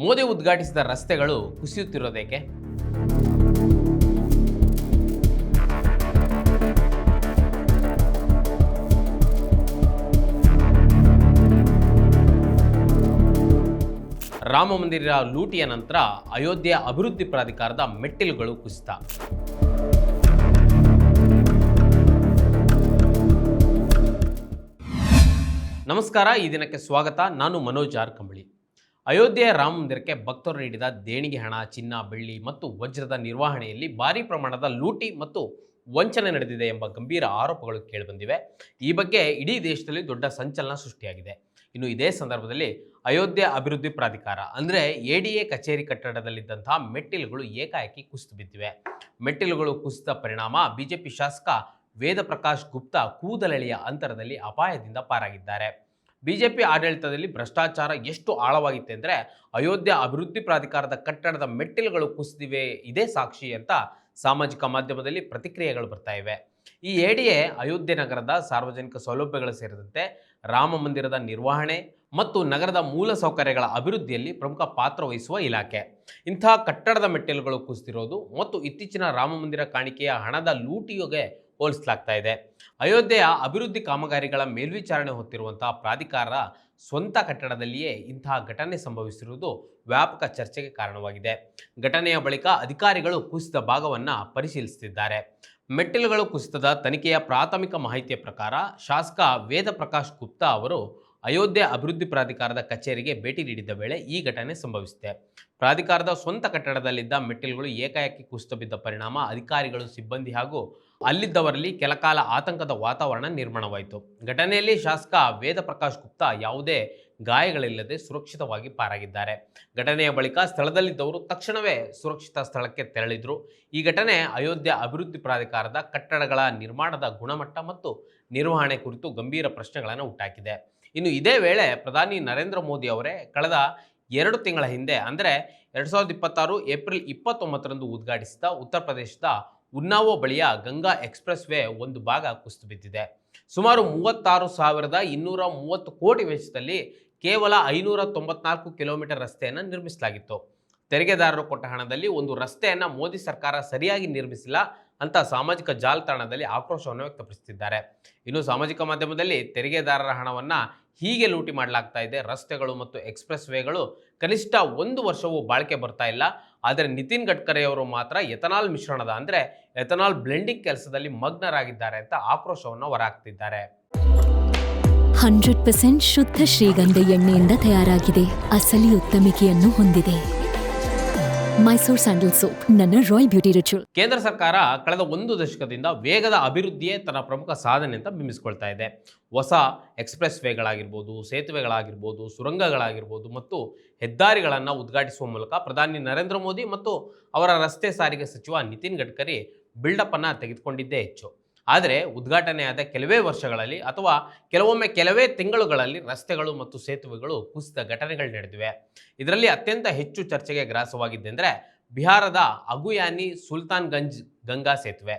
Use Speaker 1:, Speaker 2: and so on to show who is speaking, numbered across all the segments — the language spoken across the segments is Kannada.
Speaker 1: ಮೋದಿ ಉದ್ಘಾಟಿಸಿದ ರಸ್ತೆಗಳು ಕುಸಿಯುತ್ತಿರೋದೇಕೆ? ರಾಮ ಮಂದಿರ ಲೂಟಿಯ ನಂತರ ಅಯೋಧ್ಯೆಯ ಅಭಿವೃದ್ಧಿ ಪ್ರಾಧಿಕಾರದ ಮೆಟ್ಟಿಲುಗಳು ಕುಸಿತ. ನಮಸ್ಕಾರ, ಈ ದಿನಕ್ಕೆ ಸ್ವಾಗತ. ನಾನು ಮನೋಜ್ ಆರ್ ಕಂಬಳಿ. ಅಯೋಧ್ಯೆಯ ರಾಮ ಮಂದಿರಕ್ಕೆ ಭಕ್ತರು ನೀಡಿದ ದೇಣಿಗೆ ಹಣ, ಚಿನ್ನ, ಬೆಳ್ಳಿ ಮತ್ತು ವಜ್ರದ ನಿರ್ವಹಣೆಯಲ್ಲಿ ಭಾರೀ ಪ್ರಮಾಣದ ಲೂಟಿ ಮತ್ತು ವಂಚನೆ ನಡೆದಿದೆ ಎಂಬ ಗಂಭೀರ ಆರೋಪಗಳು ಕೇಳಿಬಂದಿವೆ. ಈ ಬಗ್ಗೆ ಇಡೀ ದೇಶದಲ್ಲಿ ದೊಡ್ಡ ಸಂಚಲನ ಸೃಷ್ಟಿಯಾಗಿದೆ. ಇನ್ನು ಇದೇ ಸಂದರ್ಭದಲ್ಲಿ ಅಯೋಧ್ಯೆ ಅಭಿವೃದ್ಧಿ ಪ್ರಾಧಿಕಾರ ಅಂದರೆ ಎಡಿಎ ಕಚೇರಿ ಕಟ್ಟಡದಲ್ಲಿದ್ದಂತಹ ಮೆಟ್ಟಿಲುಗಳು ಏಕಾಏಕಿ ಕುಸಿದು ಬಿದ್ದಿವೆ. ಮೆಟ್ಟಿಲುಗಳು ಕುಸಿದ ಪರಿಣಾಮ ಬಿಜೆಪಿ ಶಾಸಕ ವೇದ ಪ್ರಕಾಶ್ ಗುಪ್ತಾ ಕೂದಲೆಳೆಯ ಅಂತರದಲ್ಲಿ ಅಪಾಯದಿಂದ ಪಾರಾಗಿದ್ದಾರೆ. ಬಿಜೆಪಿ ಆಡಳಿತದಲ್ಲಿ ಭ್ರಷ್ಟಾಚಾರ ಎಷ್ಟು ಆಳವಾಗಿತ್ತೆಂದರೆ ಅಯೋಧ್ಯೆ ಅಭಿವೃದ್ಧಿ ಪ್ರಾಧಿಕಾರದ ಕಟ್ಟಡದ ಮೆಟ್ಟಿಲುಗಳು ಕುಸಿದಿವೆ, ಇದೇ ಸಾಕ್ಷಿ ಅಂತ ಸಾಮಾಜಿಕ ಮಾಧ್ಯಮದಲ್ಲಿ ಪ್ರತಿಕ್ರಿಯೆಗಳು ಬರ್ತಾ ಇವೆ. ಈ ಎಡಿಎ ಅಯೋಧ್ಯೆ ನಗರದ ಸಾರ್ವಜನಿಕ ಸೌಲಭ್ಯಗಳು ಸೇರಿದಂತೆ ರಾಮ ಮಂದಿರದ ನಿರ್ವಹಣೆ ಮತ್ತು ನಗರದ ಮೂಲ ಸೌಕರ್ಯಗಳ ಅಭಿವೃದ್ಧಿಯಲ್ಲಿ ಪ್ರಮುಖ ಪಾತ್ರ ವಹಿಸುವ ಇಲಾಖೆ. ಇಂತಹ ಕಟ್ಟಡದ ಮೆಟ್ಟಿಲುಗಳು ಕುಸಿದಿರೋದು ಮತ್ತು ಇತ್ತೀಚಿನ ರಾಮ ಮಂದಿರ ಕಾಣಿಕೆಯ ಹಣದ ಲೂಟಿಗೆ ಹೋಲಿಸಲಾಗ್ತಾ ಇದೆ. ಅಯೋಧ್ಯೆಯ ಅಭಿವೃದ್ಧಿ ಕಾಮಗಾರಿಗಳ ಮೇಲ್ವಿಚಾರಣೆ ಹೊತ್ತಿರುವಂತಹ ಪ್ರಾಧಿಕಾರ ಸ್ವಂತ ಕಟ್ಟಡದಲ್ಲಿಯೇ ಇಂತಹ ಘಟನೆ ಸಂಭವಿಸಿರುವುದು ವ್ಯಾಪಕ ಚರ್ಚೆಗೆ ಕಾರಣವಾಗಿದೆ. ಘಟನೆಯ ಬಳಿಕ ಅಧಿಕಾರಿಗಳು ಕುಸಿದ ಭಾಗವನ್ನು ಪರಿಶೀಲಿಸುತ್ತಿದ್ದಾರೆ. ಮೆಟ್ಟಿಲುಗಳು ಕುಸಿತದ ತನಿಖೆಯ ಪ್ರಾಥಮಿಕ ಮಾಹಿತಿಯ ಪ್ರಕಾರ ಶಾಸಕ ವೇದ ಪ್ರಕಾಶ್ ಗುಪ್ತಾ ಅವರು ಅಯೋಧ್ಯೆ ಅಭಿವೃದ್ಧಿ ಪ್ರಾಧಿಕಾರದ ಕಚೇರಿಗೆ ಭೇಟಿ ನೀಡಿದ್ದ ವೇಳೆ ಈ ಘಟನೆ ಸಂಭವಿಸಿದೆ. ಪ್ರಾಧಿಕಾರದ ಸ್ವಂತ ಕಟ್ಟಡದಲ್ಲಿದ್ದ ಮೆಟ್ಟಿಲುಗಳು ಏಕಾಏಕಿ ಕುಸಿದು ಬಿದ್ದ ಪರಿಣಾಮ ಅಧಿಕಾರಿಗಳು, ಸಿಬ್ಬಂದಿ ಹಾಗೂ ಅಲ್ಲಿದ್ದವರಲ್ಲಿ ಕೆಲಕಾಲ ಆತಂಕದ ವಾತಾವರಣ ನಿರ್ಮಾಣವಾಯಿತು. ಘಟನೆಯಲ್ಲಿ ಶಾಸಕ ವೇದ ಪ್ರಕಾಶ್ ಗುಪ್ತಾ ಯಾವುದೇ ಗಾಯಗಳಿಲ್ಲದೆ ಸುರಕ್ಷಿತವಾಗಿ ಪಾರಾಗಿದ್ದಾರೆ. ಘಟನೆಯ ಬಳಿಕ ಸ್ಥಳದಲ್ಲಿದ್ದವರು ತಕ್ಷಣವೇ ಸುರಕ್ಷಿತ ಸ್ಥಳಕ್ಕೆ ತೆರಳಿದ್ರು. ಈ ಘಟನೆ ಅಯೋಧ್ಯೆ ಅಭಿವೃದ್ಧಿ ಪ್ರಾಧಿಕಾರದ ಕಟ್ಟಡಗಳ ನಿರ್ಮಾಣದ ಗುಣಮಟ್ಟ ಮತ್ತು ನಿರ್ವಹಣೆ ಕುರಿತು ಗಂಭೀರ ಪ್ರಶ್ನೆಗಳನ್ನು ಹುಟ್ಟಾಕಿದೆ. ಇನ್ನು ಇದೇ ವೇಳೆ ಪ್ರಧಾನಿ ನರೇಂದ್ರ ಮೋದಿ ಅವರೇ ಕಳೆದ 2 ತಿಂಗಳ ಹಿಂದೆ ಅಂದರೆ 2026 ಏಪ್ರಿಲ್ 29ರಂದು ಉದ್ಘಾಟಿಸಿದ ಉತ್ತರ ಪ್ರದೇಶದ ಉನ್ನಾವೋ ಬಳಿಯ ಗಂಗಾ ಎಕ್ಸ್ಪ್ರೆಸ್ ವೇ ಒಂದು ಭಾಗ ಕುಸಿದು ಬಿದ್ದಿದೆ. ಸುಮಾರು 36,230 ಕೋಟಿ ವೆಚ್ಚದಲ್ಲಿ ಕೇವಲ 594 ಕಿಲೋಮೀಟರ್ ರಸ್ತೆಯನ್ನು ನಿರ್ಮಿಸಲಾಗಿತ್ತು. ತೆರಿಗೆದಾರರು ಕೊಟ್ಟ ಹಣದಲ್ಲಿ ಒಂದು ರಸ್ತೆಯನ್ನು ಮೋದಿ ಸರ್ಕಾರ ಸರಿಯಾಗಿ ನಿರ್ಮಿಸಿಲ್ಲ ಅಂತ ಸಾಮಾಜಿಕ ಜಾಲತಾಣದಲ್ಲಿ ಆಕ್ರೋಶವನ್ನು ವ್ಯಕ್ತಪಡಿಸುತ್ತಿದ್ದಾರೆ. ಇನ್ನು ಸಾಮಾಜಿಕ ಮಾಧ್ಯಮದಲ್ಲಿ ತೆರಿಗೆದಾರರ ಹಣವನ್ನು ಹೀಗೆ ಲೂಟಿ ಮಾಡಲಾಗ್ತಾ ಇದೆ, ರಸ್ತೆಗಳು ಮತ್ತು ಎಕ್ಸ್ಪ್ರೆಸ್ ವೇಗಳು ಕನಿಷ್ಠ 1 ವರ್ಷವೂ ಬಾಳಿಕೆ ಬರ್ತಾ ಇಲ್ಲ, ಆದರೆ ನಿತಿನ್ ಗಡ್ಕರಿ ಅವರು ಮಾತ್ರ ಎಥನಾಲ್ ಮಿಶ್ರಣದ ಅಂದರೆ ಎಥನಾಲ್ ಬ್ಲೆಂಡಿಂಗ್ ಕೆಲಸದಲ್ಲಿ ಮಗ್ನರಾಗಿದ್ದಾರೆ ಅಂತ ಆಕ್ರೋಶವನ್ನು ಹೊರಹಾಕ್ತಿದ್ದಾರೆ.
Speaker 2: 100% ಶುದ್ಧ ಶ್ರೀಗಂಧ ಎಣ್ಣೆಯಿಂದ ತಯಾರಾಗಿದೆ. ಅಸಲಿ ಉತ್ತಮಿಕೆಯನ್ನು ಹೊಂದಿದೆ. ಮೈಸೂರು ಸ್ಯಾಂಡಲ್ ಸೋಪ್, ನನ್ನ ರಾಯಲ್ ಬ್ಯೂಟಿ ರಿಚುವಲ್.
Speaker 1: ಕೇಂದ್ರ ಸರ್ಕಾರ ಕಳೆದ 1 ದಶಕದಿಂದ ವೇಗದ ಅಭಿವೃದ್ಧಿಯೇ ತನ್ನ ಪ್ರಮುಖ ಸಾಧನೆ ಅಂತ ಬಿಂಬಿಸಿಕೊಳ್ತಾ ಇದೆ. ಹೊಸ ಎಕ್ಸ್ಪ್ರೆಸ್ ವೇಗಳಾಗಿರ್ಬೋದು, ಸೇತುವೆಗಳಾಗಿರ್ಬೋದು, ಸುರಂಗಗಳಾಗಿರ್ಬೋದು ಮತ್ತು ಹೆದ್ದಾರಿಗಳನ್ನು ಉದ್ಘಾಟಿಸುವ ಮೂಲಕ ಪ್ರಧಾನಿ ನರೇಂದ್ರ ಮೋದಿ ಮತ್ತು ಅವರ ರಸ್ತೆ ಸಾರಿಗೆ ಸಚಿವ ನಿತಿನ್ ಗಡ್ಕರಿ ಬಿಲ್ಡಪ್ ಅನ್ನು ತೆಗೆದುಕೊಂಡಿದ್ದೇ ಹೆಚ್ಚು. ಆದರೆ ಉದ್ಘಾಟನೆಯಾದ ಕೆಲವೇ ವರ್ಷಗಳಲ್ಲಿ ಅಥವಾ ಕೆಲವೊಮ್ಮೆ ಕೆಲವೇ ತಿಂಗಳುಗಳಲ್ಲಿ ರಸ್ತೆಗಳು ಮತ್ತು ಸೇತುವೆಗಳು ಕುಸಿದ ಘಟನೆಗಳು ನಡೆದಿವೆ. ಇದರಲ್ಲಿ ಅತ್ಯಂತ ಹೆಚ್ಚು ಚರ್ಚೆಗೆ ಗ್ರಾಸವಾಗಿದ್ದೆಂದರೆ ಬಿಹಾರದ ಅಗುಯಾನಿ ಸುಲ್ತಾನ್ಗಂಜ್ ಗಂಗಾ ಸೇತುವೆ.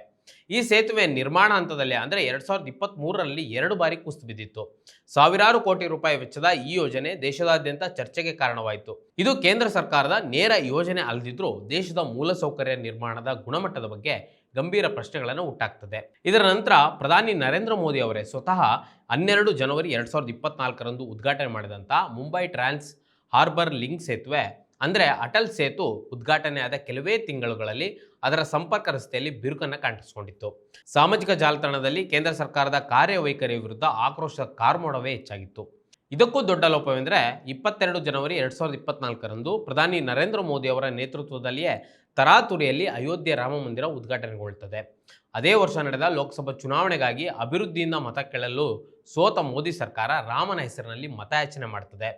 Speaker 1: ಈ ಸೇತುವೆ ನಿರ್ಮಾಣ ಹಂತದಲ್ಲಿ ಅಂದರೆ 2023ರಲ್ಲಿ 2 ಬಾರಿ ಕುಸಿದು ಬಿದ್ದಿತ್ತು. ಸಾವಿರಾರು ಕೋಟಿ ರೂಪಾಯಿ ವೆಚ್ಚದ ಈ ಯೋಜನೆ ದೇಶದಾದ್ಯಂತ ಚರ್ಚೆಗೆ ಕಾರಣವಾಯಿತು. ಇದು ಕೇಂದ್ರ ಸರ್ಕಾರದ ನೇರ ಯೋಜನೆ ಅಲ್ಲದಿದ್ರೂ ದೇಶದ ಮೂಲಸೌಕರ್ಯ ನಿರ್ಮಾಣದ ಗುಣಮಟ್ಟದ ಬಗ್ಗೆ ಗಂಭೀರ ಪ್ರಶ್ನೆಗಳನ್ನು ಹುಟ್ಟಾಕ್ತದೆ. ಇದರ ನಂತರ ಪ್ರಧಾನಿ ನರೇಂದ್ರ ಮೋದಿ ಅವರೇ ಸ್ವತಃ 12 ಜನವರಿ 2024ರಂದು ಉದ್ಘಾಟನೆ ಮಾಡಿದಂಥ ಮುಂಬೈ ಟ್ರಾನ್ಸ್ ಹಾರ್ಬರ್ ಲಿಂಕ್ ಸೇತುವೆ ಅಂದರೆ ಅಟಲ್ ಸೇತು ಉದ್ಘಾಟನೆಯಾದ ಕೆಲವೇ ತಿಂಗಳುಗಳಲ್ಲಿ ಅದರ ಸಂಪರ್ಕ ರಸ್ತೆಯಲ್ಲಿ ಬಿರುಕನ್ನು ಕಾಣಿಸಿಕೊಂಡಿತ್ತು. ಸಾಮಾಜಿಕ ಜಾಲತಾಣದಲ್ಲಿ ಕೇಂದ್ರ ಸರ್ಕಾರದ ಕಾರ್ಯವೈಖರಿಯ ವಿರುದ್ಧ ಆಕ್ರೋಶದ ಕಾರ್ಮೋಡವೇ ಹೆಚ್ಚಾಗಿತ್ತು. ಇದಕ್ಕೂ ದೊಡ್ಡ ಲೋಪವೆಂದರೆ 22 ಜನವರಿ 2024ರಂದು ಪ್ರಧಾನಿ ನರೇಂದ್ರ ಮೋದಿ ಅವರ ನೇತೃತ್ವದಲ್ಲಿಯೇ ತರಾತುರಿಯಲ್ಲಿ ಅಯೋಧ್ಯೆ ರಾಮ ಮಂದಿರ ಉದ್ಘಾಟನೆಗೊಳ್ಳುತ್ತದೆ. ಅದೇ ವರ್ಷ ನಡೆದ ಲೋಕಸಭಾ ಚುನಾವಣೆಗಾಗಿ ಅಭಿವೃದ್ಧಿಯಿಂದ ಮತ ಕೇಳಲು ಸೋತ ಮೋದಿ ಸರ್ಕಾರ ರಾಮನ ಹೆಸರಿನಲ್ಲಿ ಮತಯಾಚನೆ ಮಾಡುತ್ತದೆ.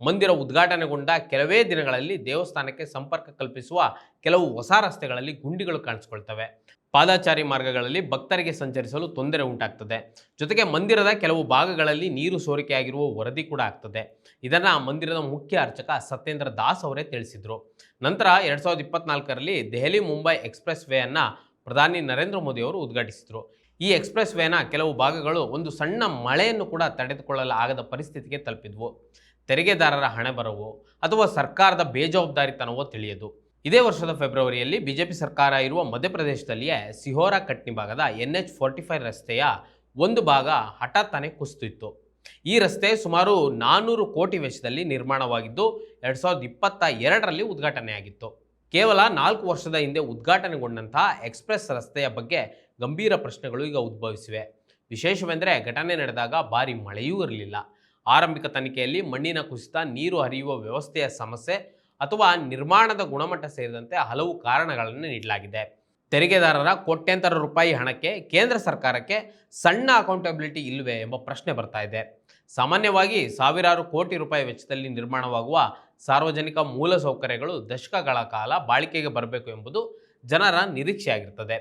Speaker 1: ಮಂದಿರ ಉದ್ಘಾಟನೆಗೊಂಡ ಕೆಲವೇ ದಿನಗಳಲ್ಲಿ ದೇವಸ್ಥಾನಕ್ಕೆ ಸಂಪರ್ಕ ಕಲ್ಪಿಸುವ ಕೆಲವು ಹೊಸ ರಸ್ತೆಗಳಲ್ಲಿ ಗುಂಡಿಗಳು ಕಾಣಿಸಿಕೊಳ್ತವೆ. ಪಾದಚಾರಿ ಮಾರ್ಗಗಳಲ್ಲಿ ಭಕ್ತರಿಗೆ ಸಂಚರಿಸಲು ತೊಂದರೆ ಉಂಟಾಗ್ತದೆ. ಜೊತೆಗೆ ಮಂದಿರದ ಕೆಲವು ಭಾಗಗಳಲ್ಲಿ ನೀರು ಸೋರಿಕೆಯಾಗಿರುವ ವರದಿ ಕೂಡ ಆಗ್ತದೆ. ಇದನ್ನು ಮಂದಿರದ ಮುಖ್ಯ ಅರ್ಚಕ ಸತ್ಯೇಂದ್ರ ದಾಸ್ ಅವರೇ ತಿಳಿಸಿದರು. ನಂತರ 2024ರಲ್ಲಿ ದೆಹಲಿ ಮುಂಬೈ ಎಕ್ಸ್ಪ್ರೆಸ್ ವೇಯನ್ನು ಪ್ರಧಾನಿ ನರೇಂದ್ರ ಮೋದಿ ಅವರು ಉದ್ಘಾಟಿಸಿದರು. ಈ ಎಕ್ಸ್ಪ್ರೆಸ್ ವೇನ ಕೆಲವು ಭಾಗಗಳು ಒಂದು ಸಣ್ಣ ಮಳೆಯನ್ನು ಕೂಡ ತಡೆದುಕೊಳ್ಳಲಾಗದ ಪರಿಸ್ಥಿತಿಗೆ ತಲುಪಿದ್ವು. ತೆರಿಗೆದಾರರ ಹಣೆ ಬರವೋ ಅಥವಾ ಸರ್ಕಾರದ ಬೇಜವಾಬ್ದಾರಿತನವೋ ತಿಳಿಯದು. ಇದೇ ವರ್ಷದ ಫೆಬ್ರವರಿಯಲ್ಲಿ ಬಿಜೆಪಿ ಸರ್ಕಾರ ಇರುವ ಮಧ್ಯಪ್ರದೇಶದಲ್ಲಿಯೇ ಸಿಹೋರಾ ಕಟ್ನಿ ಭಾಗದ NH45 ರಸ್ತೆಯ ಒಂದು ಭಾಗ ಹಠಾತ್ತನೆ ಕುಸಿದಿತ್ತು. ಈ ರಸ್ತೆ ಸುಮಾರು 400 ಕೋಟಿ ವೆಚ್ಚದಲ್ಲಿ ನಿರ್ಮಾಣವಾಗಿದ್ದು 2022ರಲ್ಲಿ ಉದ್ಘಾಟನೆಯಾಗಿತ್ತು. ಕೇವಲ 4 ವರ್ಷದ ಹಿಂದೆ ಉದ್ಘಾಟನೆಗೊಂಡಂತಹ ಎಕ್ಸ್ಪ್ರೆಸ್ ರಸ್ತೆಯ ಬಗ್ಗೆ ಗಂಭೀರ ಪ್ರಶ್ನೆಗಳು ಈಗ ಉದ್ಭವಿಸಿವೆ. ವಿಶೇಷವೆಂದರೆ ಘಟನೆ ನಡೆದಾಗ ಭಾರಿ ಮಳೆಯೂ ಇರಲಿಲ್ಲ. ಆರಂಭಿಕ ತನಿಖೆಯಲ್ಲಿ ಮಣ್ಣಿನ ಕುಸಿತ, ನೀರು ಹರಿಯುವ ವ್ಯವಸ್ಥೆಯ ಸಮಸ್ಯೆ ಅಥವಾ ನಿರ್ಮಾಣದ ಗುಣಮಟ್ಟ ಸೇರಿದಂತೆ ಹಲವು ಕಾರಣಗಳನ್ನು ನೀಡಲಾಗಿದೆ. ತೆರಿಗೆದಾರರ ಕೋಟ್ಯಾಂತರ ರೂಪಾಯಿ ಹಣಕ್ಕೆ ಕೇಂದ್ರ ಸರ್ಕಾರಕ್ಕೆ ಸಣ್ಣ ಅಕೌಂಟಬಿಲಿಟಿ ಇಲ್ಲವೇ ಎಂಬ ಪ್ರಶ್ನೆ ಬರ್ತಾ ಇದೆ. ಸಾಮಾನ್ಯವಾಗಿ ಸಾವಿರಾರು ಕೋಟಿ ರೂಪಾಯಿ ವೆಚ್ಚದಲ್ಲಿ ನಿರ್ಮಾಣವಾಗುವ ಸಾರ್ವಜನಿಕ ಮೂಲಸೌಕರ್ಯಗಳು ದಶಕಗಳ ಕಾಲ ಬಾಳಿಕೆಗೆ ಬರಬೇಕು ಎಂಬುದು ಜನರ ನಿರೀಕ್ಷೆಯಾಗಿರ್ತದೆ.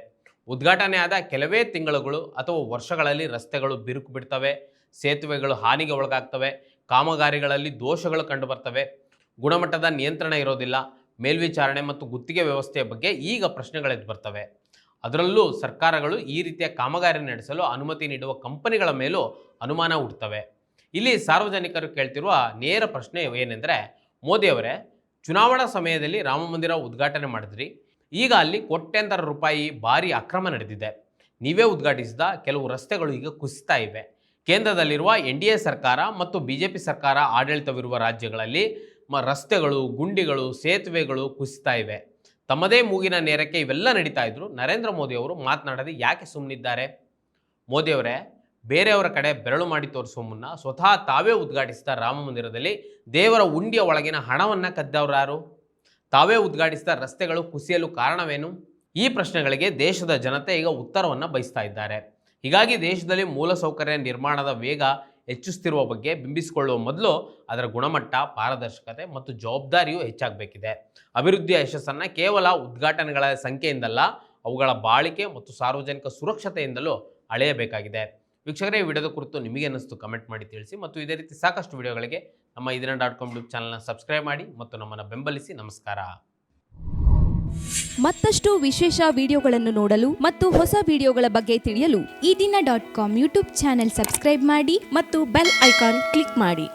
Speaker 1: ಉದ್ಘಾಟನೆಯಾದ ಕೆಲವೇ ತಿಂಗಳುಗಳು ಅಥವಾ ವರ್ಷಗಳಲ್ಲಿ ರಸ್ತೆಗಳು ಬಿರುಕು ಬಿಡ್ತವೆ, ಸೇತುವೆಗಳು ಹಾನಿಗೆ ಒಳಗಾಗ್ತವೆ, ಕಾಮಗಾರಿಗಳಲ್ಲಿ ದೋಷಗಳು ಕಂಡುಬರ್ತವೆ, ಗುಣಮಟ್ಟದ ನಿಯಂತ್ರಣ ಇರೋದಿಲ್ಲ, ಮೇಲ್ವಿಚಾರಣೆ ಮತ್ತು ಗುತ್ತಿಗೆ ವ್ಯವಸ್ಥೆಯ ಬಗ್ಗೆ ಈಗ ಪ್ರಶ್ನೆಗಳೆದ್ದು ಬರ್ತವೆ. ಅದರಲ್ಲೂ ಸರ್ಕಾರಗಳು ಈ ರೀತಿಯ ಕಾಮಗಾರಿ ನಡೆಸಲು ಅನುಮತಿ ನೀಡುವ ಕಂಪನಿಗಳ ಮೇಲೂ ಅನುಮಾನ ಹುಟ್ಟುತ್ತವೆ. ಇಲ್ಲಿ ಸಾರ್ವಜನಿಕರು ಕೇಳ್ತಿರುವ ನೇರ ಪ್ರಶ್ನೆ ಏನೆಂದರೆ, ಮೋದಿಯವರೇ, ಚುನಾವಣಾ ಸಮಯದಲ್ಲಿ ರಾಮ ಮಂದಿರ ಉದ್ಘಾಟನೆ ಮಾಡಿದ್ರಿ, ಈಗ ಅಲ್ಲಿ ಕೋಟ್ಯಾಂತರ ರೂಪಾಯಿ ಭಾರಿ ಅಕ್ರಮ ನಡೆದಿದೆ. ನೀವೇ ಉದ್ಘಾಟಿಸಿದ ಕೆಲವು ರಸ್ತೆಗಳು ಈಗ ಕುಸಿತಾ ಇವೆ. ಕೇಂದ್ರದಲ್ಲಿರುವ NDA ಸರ್ಕಾರ ಮತ್ತು BJP ಸರ್ಕಾರ ಆಡಳಿತವಿರುವ ರಾಜ್ಯಗಳಲ್ಲಿ ರಸ್ತೆಗಳು, ಗುಂಡಿಗಳು, ಸೇತುವೆಗಳು ಕುಸಿತಾ ಇವೆ. ತಮ್ಮದೇ ಮೂಗಿನ ನೇರಕ್ಕೆ ಇವೆಲ್ಲ ನಡೀತಾ ಇದ್ರು ನರೇಂದ್ರ ಮೋದಿ ಅವರು ಮಾತನಾಡದೆ ಯಾಕೆ ಸುಮ್ಮನಿದ್ದಾರೆ? ಮೋದಿಯವರೇ, ಬೇರೆಯವರ ಕಡೆ ಬೆರಳು ಮಾಡಿ ತೋರಿಸುವ ಮುನ್ನ ಸ್ವತಃ ತಾವೇ ಉದ್ಘಾಟಿಸಿದ ರಾಮ ಮಂದಿರದಲ್ಲಿ ದೇವರ ಉಂಡಿಯ ಒಳಗಿನ ಹಣವನ್ನು ಕದ್ದವರು ಯಾರು? ತಾವೇ ಉದ್ಘಾಟಿಸಿದ ರಸ್ತೆಗಳು ಕುಸಿಯಲು ಕಾರಣವೇನು? ಈ ಪ್ರಶ್ನೆಗಳಿಗೆ ದೇಶದ ಜನತೆ ಈಗ ಉತ್ತರವನ್ನು ಬಯಸ್ತಾ ಇದ್ದಾರೆ. ಹೀಗಾಗಿ ದೇಶದಲ್ಲಿ ಮೂಲಸೌಕರ್ಯ ನಿರ್ಮಾಣದ ವೇಗ ಹೆಚ್ಚಿಸುತ್ತಿರುವ ಬಗ್ಗೆ ಬಿಂಬಿಸಿಕೊಳ್ಳುವ ಮೊದಲು ಅದರ ಗುಣಮಟ್ಟ, ಪಾರದರ್ಶಕತೆ ಮತ್ತು ಜವಾಬ್ದಾರಿಯು ಹೆಚ್ಚಾಗಬೇಕಿದೆ. ಅಭಿವೃದ್ಧಿಯ ಯಶಸ್ಸನ್ನು ಕೇವಲ ಉದ್ಘಾಟನೆಗಳ ಸಂಖ್ಯೆಯಿಂದಲ್ಲ, ಅವುಗಳ ಬಾಳಿಕೆ ಮತ್ತು ಸಾರ್ವಜನಿಕ ಸುರಕ್ಷತೆಯಿಂದಲೂ ಅಳೆಯಬೇಕಾಗಿದೆ. ವೀಕ್ಷಕರೇ, ಈ ವಿಡಿಯೋದ ಕುರಿತು ನಿಮಗೆ ಅನ್ನಿಸ್ತು ಕಮೆಂಟ್ ಮಾಡಿ ತಿಳಿಸಿ. ಮತ್ತು ಇದೇ ರೀತಿ ಸಾಕಷ್ಟು ವಿಡಿಯೋಗಳಿಗೆ ನಮ್ಮ ಇದೀನ.com ಯೂಟ್ಯೂಬ್ ಚಾನಲ್ನ ಸಬ್ಸ್ಕ್ರೈಬ್ ಮಾಡಿ ಮತ್ತು ನಮ್ಮನ್ನು ಬೆಂಬಲಿಸಿ. ನಮಸ್ಕಾರ.
Speaker 3: ಮತ್ತಷ್ಟು ವಿಶೇಷ ವಿಡಿಯೋಗಳನ್ನು ನೋಡಲು ಮತ್ತು ಹೊಸ ವಿಡಿಯೋಗಳ ಬಗ್ಗೆ ತಿಳಿಯಲು
Speaker 4: ಇದೀನ.com ಯೂಟ್ಯೂಬ್ ಚಾನೆಲ್ ಸಬ್ಸ್ಕ್ರೈಬ್ ಮಾಡಿ ಮತ್ತು ಬೆಲ್ ಐಕಾನ್ ಕ್ಲಿಕ್ ಮಾಡಿ.